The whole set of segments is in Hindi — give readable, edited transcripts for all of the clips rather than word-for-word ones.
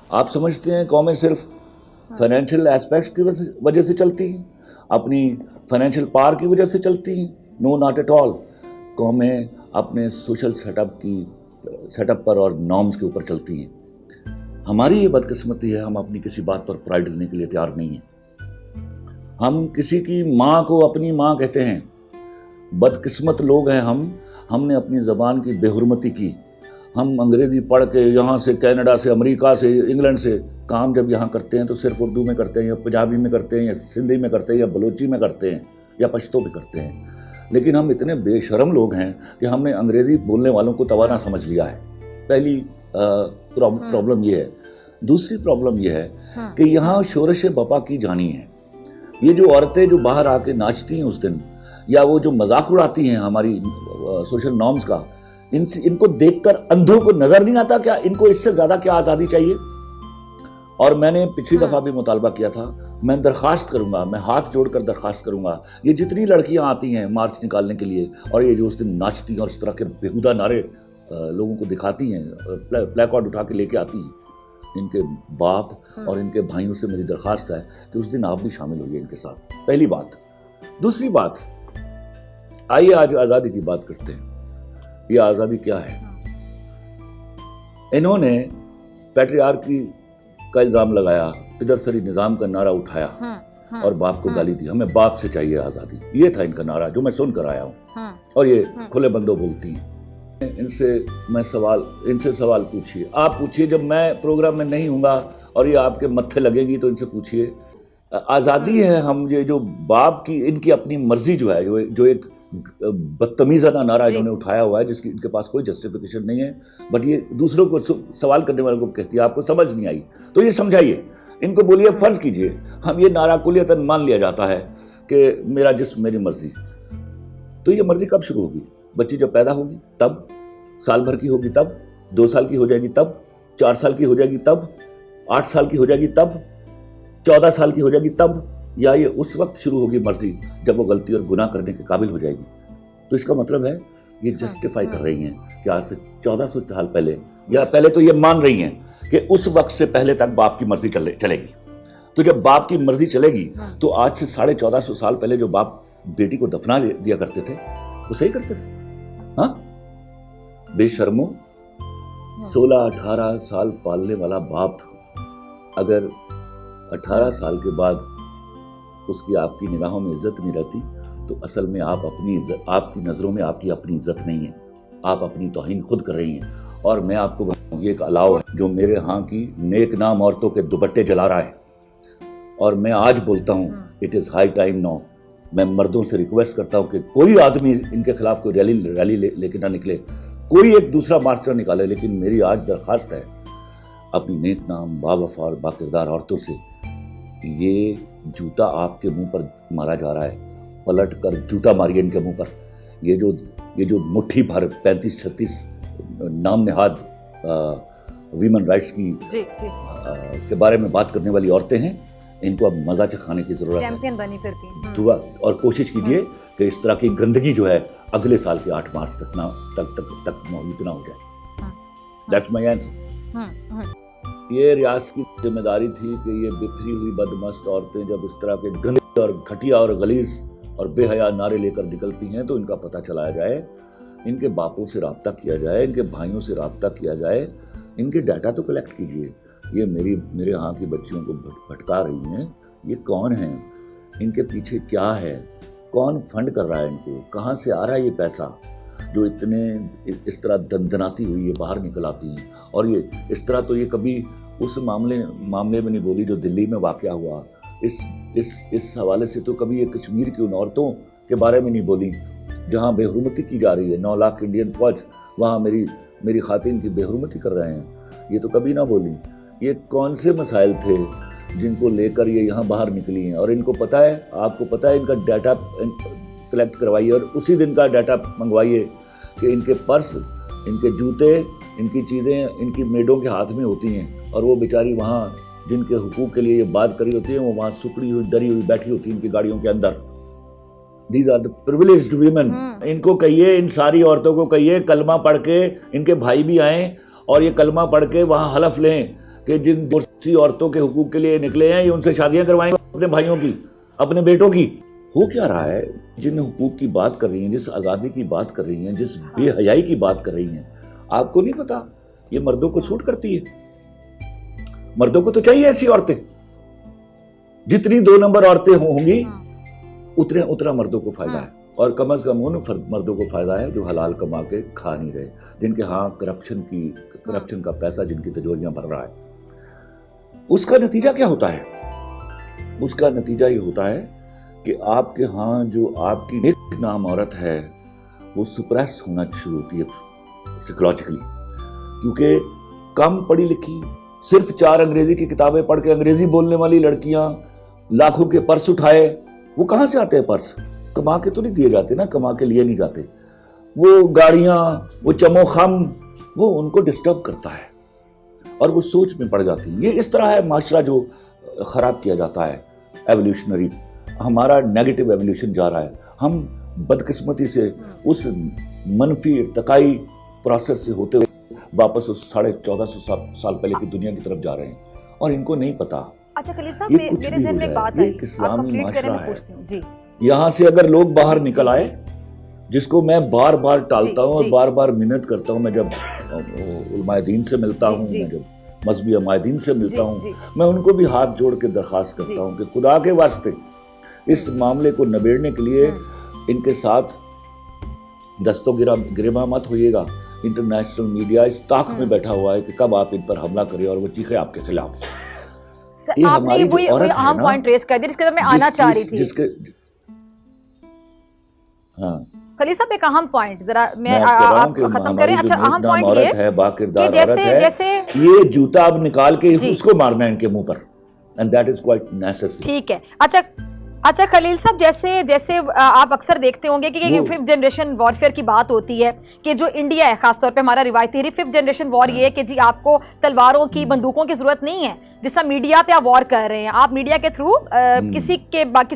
आप समझते हैं कौमें सिर्फ फाइनेंशियल एस्पेक्ट्स की वजह से चलती हैं, अपनी फाइनेंशियल पावर की वजह से चलती हैं? No, not at all. कौमें अपने सोशल सेटअप पर और नॉर्म्स के ऊपर चलती हैं। हमारी ये बदकिस्मती है, हम अपनी किसी बात पर प्राइड लेने के लिए तैयार नहीं हैं। हम किसी की माँ को अपनी माँ कहते हैं। बदकिस्मत लोग हैं हमने अपनी ज़बान की बेहुरमती की। हम अंग्रेज़ी पढ़ के यहाँ से, कनाडा से, अमेरिका से, इंग्लैंड से काम जब यहाँ करते हैं तो सिर्फ उर्दू में करते हैं, या पंजाबी में करते हैं, या सिंधी में करते हैं, या बलोची में करते हैं, या पश्तो में करते हैं। लेकिन हम इतने बेशरम लोग हैं कि हमने अंग्रेज़ी बोलने वालों को तवाना समझ लिया है। पहली प्रॉब्लम ये है। दूसरी प्रॉब्लम ये है कि यहाँ शोरश बपा की जानी है। ये जो औरतें जो बाहर आके नाचती हैं उस दिन, या वो जो मजाक उड़ाती हैं हमारी सोशल नॉर्म्स का, इनको देखकर अंधों को नजर नहीं आता क्या इनको इससे ज्यादा क्या आज़ादी चाहिए? और मैंने पिछली दफा भी मुतालबा किया था, मैं दरख्वास्त करूंगा, मैं हाथ जोड़कर दरख्वास्त करूंगा, ये जितनी लड़कियां आती हैं मार्च निकालने के लिए और ये जो उस दिन नाचती हैं और इस तरह के बेहुदा नारे लोगों को दिखाती हैं, प्लेकार्ड उठा के लेके आती हैं, इनके बाप और इनके भाइयों से मेरी दरख्वास्त है कि उस दिन आप भी शामिल होइए इनके साथ। पहली बात। दूसरी बात, आइए आज आज़ादी की बात करते हैं। ये आज़ादी क्या है? इन्होंने पैट्रियार्की का इल्ज़ाम लगाया, पिदरसरी निज़ाम का नारा उठाया और बाप को गाली दी। हमें बाप से चाहिए आज़ादी, ये था इनका नारा जो मैं सुनकर आया हूँ। और ये खुले बंदों बोलती हैं। इनसे सवाल पूछिए, आप पूछिए, जब मैं प्रोग्राम में नहीं हूँगा और ये आपके मत्थे लगेगी तो इनसे पूछिए। आज़ादी है हम ये जो बाप की इनकी अपनी मर्जी जो है, जो एक बदतमीज़ाना नारा इन्होंने उठाया हुआ है जिसकी इनके पास कोई जस्टिफिकेशन नहीं है, बट ये दूसरों को सवाल करने वालों को कहती है आपको समझ नहीं आई तो ये समझाइए, इनको बोलिए, फर्ज कीजिए हम ये नारा कुलियतन मान लिया जाता है कि मेरा जिस्म मेरी मर्जी। तो ये मर्जी कब शुरू होगी? बच्ची जब पैदा होगी तब, साल भर की होगी तब, 2 साल की हो जाएगी तब, 4 साल की हो जाएगी तब, 8 साल की हो जाएगी तब, 14 साल की हो जाएगी तब, या ये उस वक्त शुरू होगी मर्जी जब वो गलती और गुनाह करने के काबिल हो जाएगी? तो इसका मतलब है ये जस्टिफाई कर रही हैं कि आज से 1400 साल पहले, या पहले तो ये मान रही हैं कि उस वक्त से पहले तक बाप की मर्जी चलेगी। तो जब बाप की मर्जी चलेगी तो आज से 1450 साल पहले जो बाप बेटी को दफना दिया करते थे वो सही करते थे? हाँ, बेशर्मो, 16-18 साल पालने वाला बाप अगर 18 साल के बाद उसकी आपकी निगाहों में इज्जत नहीं रहती तो असल में आपकी नज़रों में आपकी अपनी इज्जत नहीं है, आप अपनी तौहीन खुद कर रही हैं। और मैं आपको बताऊं, ये एक अलाव है जो मेरे यहाँ की नेक नाम औरतों के दुपट्टे जला रहा है। और मैं आज बोलता हूँ, it is high time now. मैं मर्दों से रिक्वेस्ट करता हूँ कि कोई आदमी इनके खिलाफ कोई रैली लेके ना निकले, कोई एक दूसरा मार्च ना निकाले, लेकिन मेरी आज दरख्वास्त है अपनी नेक नाम बावफा और बाकिरदार औरतों से, ये जूता आपके मुंह पर मारा जा रहा है, पलट कर जूता मारिए इनके मुंह पर। ये जो मुट्ठी भर 35-36 नाम नेहाद वीमेन राइट्स की के बारे में बात करने वाली औरतें हैं, इनको अब मजा चखाने की जरूरत है। चैंपियन बनी फिरती। दुआ और कोशिश कीजिए कि इस तरह की गंदगी जो है अगले साल के 8 मार्च तक मोहित ना हो जाए। That's my answer. ये रियासत की जिम्मेदारी थी कि ये बिखरी हुई बदमस्त औरतें जब इस तरह के गंदे और घटिया और गलीज और बेहया नारे लेकर निकलती हैं तो इनका पता चलाया जाए, इनके बापों से रब्ता किया जाए, इनके भाइयों से रब्ता किया जाए, इनके डाटा तो कलेक्ट कीजिए। ये मेरे यहाँ की बच्चियों को भटका रही हैं, ये कौन हैं, इनके पीछे क्या है, कौन फंड कर रहा है इनको, कहाँ से आ रहा है ये पैसा जो इतने इस तरह दंदनाती हुई ये बाहर निकल आती हैं। और ये इस तरह तो ये कभी उस मामले में नहीं बोली जो दिल्ली में वाक़या हुआ। इस हवाले से तो कभी ये कश्मीर की उन औरतों के बारे में नहीं बोली जहाँ बेहुरमती की जा रही है। 9 लाख इंडियन फौज वहाँ मेरी खातिन की बेहुरमती कर रहे हैं, ये तो कभी ना बोली। ये कौन से मसाइल थे जिनको लेकर ये यहाँ बाहर निकली हैं? और इनको पता है, आपको पता है, इनका डाटा कलेक्ट करवाइए और उसी दिन का डाटा मंगवाइए कि इनके पर्स, इनके जूते, इनकी चीज़ें इनकी मेडों के हाथ में होती हैं और वो बेचारी वहाँ जिनके हुकूक के लिए ये बात करी होती है वो वहाँ सुकड़ी हुई डरी हुई बैठी होती है इनकी गाड़ियों के अंदर। These are the privileged women. इनको कहिए, इन सारी औरतों को कहिए कलमा पढ़ के, इनके भाई भी आएँ और ये कलमा पढ़ के वहाँ हलफ लें कि जिन दूसरी औरतों के हुकूक के लिए निकले हैं ये उनसे शादियां करवाएंगे अपने भाइयों की, अपने बेटों की। हो क्या रहा है? जिन हुकूक की बात कर रही हैं, जिस आज़ादी की बात कर रही हैं, जिस बेहयाई की बात कर रही हैं, आपको नहीं पता ये मर्दों को सूट करती है? मर्दों को तो चाहिए ऐसी औरतें। जितनी 2 नंबर औरतें होंगी उतना मर्दों को फायदा है, और कम से कम उन मर्दों को फायदा है जो हलाल कमा के खा नहीं रहे, जिनके करप्शन का पैसा जिनकी तिजोरियां भर रहा है। उसका नतीजा क्या होता है? उसका नतीजा ये होता है कि आपके यहाँ जो आपकी नेक नाम औरत है वो सुप्रेस होना शुरू होती है साइकोलॉजिकली, क्योंकि कम पढ़ी लिखी, सिर्फ 4 अंग्रेजी की किताबें पढ़ के अंग्रेजी बोलने वाली लड़कियां लाखों के पर्स उठाए। वो कहां से आते हैं पर्स? कमा के तो नहीं दिए जाते ना, कमा के लिए नहीं जाते। वो गाड़ियां, वो चमोखम, वो उनको डिस्टर्ब करता है और वो सोच में पड़ जाती है। ये इस तरह है माशरा जो खराब किया जाता है। एवोल्यूशनरी हमारा नेगेटिव एवोल्यूशन जा रहा है। हम बदकिस्मती से उस मनफी इर्तकाई प्रोसेस से होते हुए वापस उस 1450 साल पहले की दुनिया की तरफ जा रहे हैं और इनको नहीं पता। अच्छा खलील साहब, मेरे ज़हन में एक बात है, एक इस्लामी माशरा है। जी, यहाँ से अगर लोग बाहर निकल आए, जिसको मैं बार बार टालता हूँ और बार बार मिन्नत करता हूँ, मैं जब उलमाए दीन से मिलता हूँ, मैं जब मजहबी अमायदीन से मिलता हूँ, मैं उनको भी हाथ जोड़ के दरख्वास्त करता हूँ कि खुदा के वास्ते इस मामले को निबेड़ने के लिए इनके साथ दस्तो गिरेबा मत होइएगा। इंटरनेशनल मीडिया इस ताक में बैठा हुआ है कि कब आप इन पर हमला करें और वो चीखे आपके खिलाफ। ये हमारी जो औरत है ना, पॉइंट रेस कर दिया जिसके मैं आना चाह रही थी। खलील साहब, एक अहम पॉइंट जरा मैं आप खत्म करें। अच्छा, अहम पॉइंट ये है, बाकिरदार औरत है, जैसे ये जूता अब निकाल के उसको मारना है इनके मुंह पर, and that is quite necessary. ठीक है। अच्छा खलील साहब, जैसे आप अक्सर देखते होंगे कि 5th जनरेशन वॉरफेयर की बात होती है कि जो इंडिया है, खासतौर पे हमारा रिवायती 5th जनरेशन वॉर ये है कि जी आपको तलवारों की, बंदूकों की जरूरत नहीं है। जिसका मीडिया पे आप वॉर कर रहे हैं, आप मीडिया के थ्रू किसी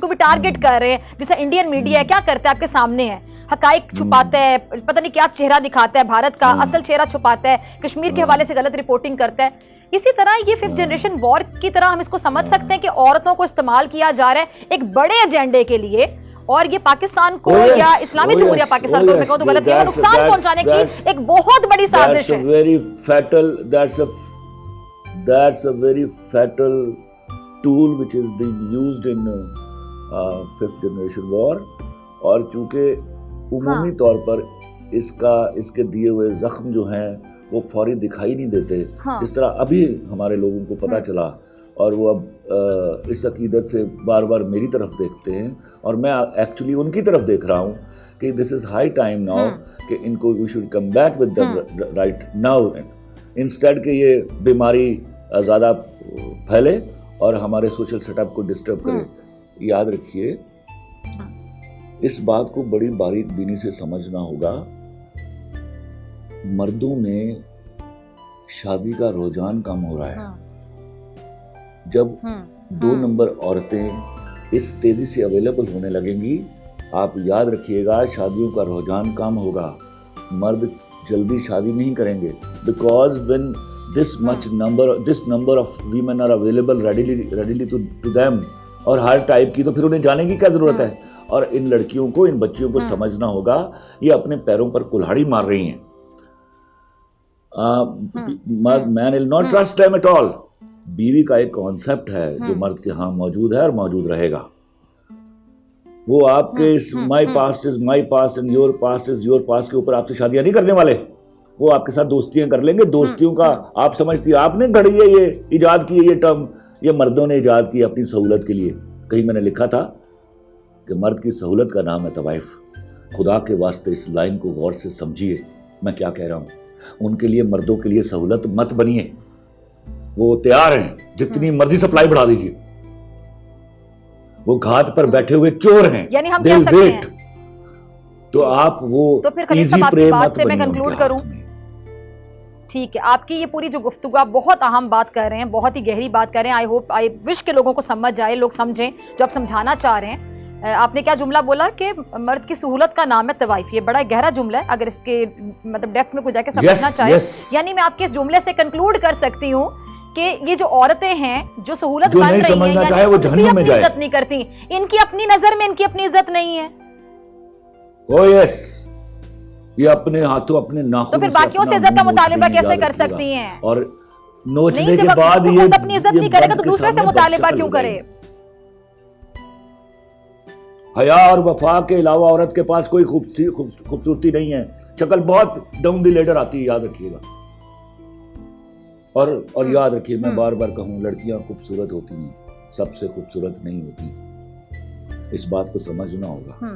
को भी टारगेट कर रहे हैं। जैसा इंडियन मीडिया है, क्या करता है, आपके सामने है, हकाइक छुपाता है, पता नहीं क्या चेहरा दिखाता है, भारत का असल चेहरा छुपाता है, कश्मीर के हवाले से गलत रिपोर्टिंग करता है। इसी तरह ये 5th जनरेशन वॉर की तरह हम इसको समझ सकते हैं कि औरतों को इस्तेमाल किया जा रहा है एक बड़े एजेंडे के लिए, और ये पाकिस्तान को या इस्लामी जमहूरिया पाकिस्तान को, मैं कहूं तो गलत है, नुकसान पहुंचाने की एक बहुत बड़ी साजिश है। That's a very fatal tool which is being used in 5th generation war, और चूंकि उमूमी तौर पर इसके दिए हुए जख्म जो हैं वो फौरी दिखाई नहीं देते, जिस तरह अभी हमारे लोगों को पता चला, और वो अब इस अकीदत से बार बार मेरी तरफ देखते हैं और मैं एक्चुअली उनकी तरफ देख रहा हूँ कि this is high time now कि इनको we should come back with the right now, instead के ये बीमारी ज़्यादा फैले और हमारे सोशल सेटअप को डिस्टर्ब करे। याद रखिए, इस बात को बड़ी बारीक बीनी से समझना होगा। मर्दों में शादी का रुझान कम हो रहा है। जब 2 नंबर औरतें इस तेजी से अवेलेबल होने लगेंगी, आप याद रखिएगा शादियों का रुझान कम होगा। मर्द जल्दी शादी नहीं करेंगे, because when this number of women are available readily to them, और हर टाइप की, तो फिर उन्हें जाने की क्या जरूरत है। और इन लड़कियों को, इन बच्चियों को समझना होगा ये अपने पैरों पर कुल्हाड़ी मार रही हैं। Man will not trust them at all. बीवी का एक कॉन्सेप्ट है जो मर्द के यहाँ मौजूद है और मौजूद रहेगा। वो आपके इस my past is my past and your past is your past के ऊपर आपसे शादियां नहीं करने वाले। वो आपके साथ दोस्तियां कर लेंगे। दोस्तियों का आप समझती है आपने घड़ी है, ये इजाद की है, ये टर्म ये मर्दों ने इजाद की अपनी सहूलत के लिए। कहीं मैंने लिखा था कि मर्द की सहूलत का नाम है तवाइफ। खुदा के वास्ते इस लाइन को गौर से समझिए, मैं क्या कह रहा हूँ। उनके लिए, मर्दों के लिए सहूलत मत बनिए। वो तैयार हैं, जितनी मर्जी सप्लाई बढ़ा दीजिए। वो घात पर बैठे हुए चोर हैं, यानी हम कह सकते हैं। तो आप वो तो फिर खलील साहब आपकी बात से मैं कंक्लूड करूं। ठीक है, आपकी ये पूरी जो गुफ्तगू, आप बहुत अहम बात कर रहे हैं, बहुत ही गहरी बात कर रहे हैं। आई विश के लोगों को समझ आए, लोग समझें जो आप समझाना चाह रहे हैं। आपने क्या जुमला बोला कि मर्द की सहूलत का नाम है तवाइफ। ये बड़ा गहरा जुमला है, अगर इसके मतलब डेप्थ में कुछ जाके समझना चाहे। यानी मैं आपके इस जुमले से कंक्लूड कर सकती हूँ कि ये जो औरतें हैं जो सहूलत जो बन नहीं रही हैं, समझना यानी चाहे वो खुद भी जहन्नुम में अपनी जाए। इज्जत नहीं करती, इनकी अपनी नजर में इनकी अपनी इज्जत नहीं है, ओ यस, ये अपने हाथों अपने नाखून तो फिर बाकियों से इज्जत का मुतालिबा कैसे कर सकती हैं? और नोचने नहीं, के जब बाद खुद ये अपनी इज्जत ये नहीं करेगा तो बंद के दूसरे से सामने मुतालिबा बदशक्ल क्यों हो करे? जाएगी। हया और वफा के अलावा औरत के पास कोई खूबसूरती नहीं है। शक्ल बहुत डाउन द लेडर आती है, याद रखिएगा। और याद रखिए, मैं बार बार कहूं, लड़कियां खूबसूरत होती हैं, सबसे खूबसूरत नहीं होती। इस बात को समझना होगा।